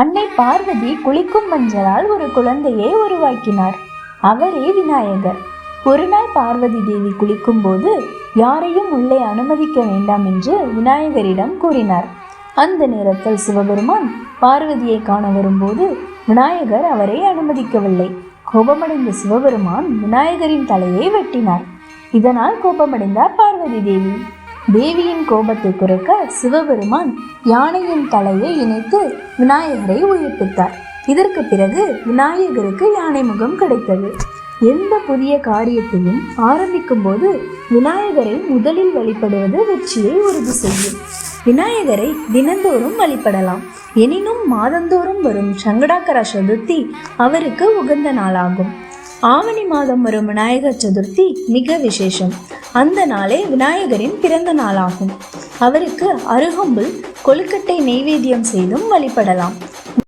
அன்னை பார்வதி குளிக்கும் மஞ்சளால் ஒரு குழந்தையை உருவாக்கினார். அவரே விநாயகர். ஒரு நாள் பார்வதி தேவி குளிக்கும் போது யாரையும் உள்ளே அனுமதிக்க வேண்டாம் என்று விநாயகரிடம் கூறினார். அந்த நேரத்தில் சிவபெருமான் பார்வதியை காண வரும்போது விநாயகர் அவரை அனுமதிக்கவில்லை. கோபமடைந்த சிவபெருமான் விநாயகரின் தலையை வெட்டினார். இதனால் கோபமடைந்தார் பார்வதி தேவி. தேவியின் கோபத்தை குறைக்க சிவபெருமான் யானையின் தலையை இணைத்து விநாயகரை உயிர்ப்பித்தார். இதற்கு பிறகு விநாயகருக்கு யானை முகம் கிடைத்தது. எந்த புதிய காரியத்தையும் ஆரம்பிக்கும் போது விநாயகரை முதலில் வழிபடுவது வெற்றியை உறுதி செய்யும். விநாயகரை தினந்தோறும் வழிபடலாம். எனினும் மாதந்தோறும் வரும் சங்கடாக்கர சதுர்த்தி அவருக்கு உகந்த நாளாகும். ஆவணி மாதம் வரும் விநாயகர் சதுர்த்தி மிக விசேஷம். அந்த நாளே விநாயகரின் பிறந்த நாளாகும். அவருக்கு அருகம்புல் கொழுக்கட்டை நெய்வேத்தியம் செய்தும் வழிபடலாம்.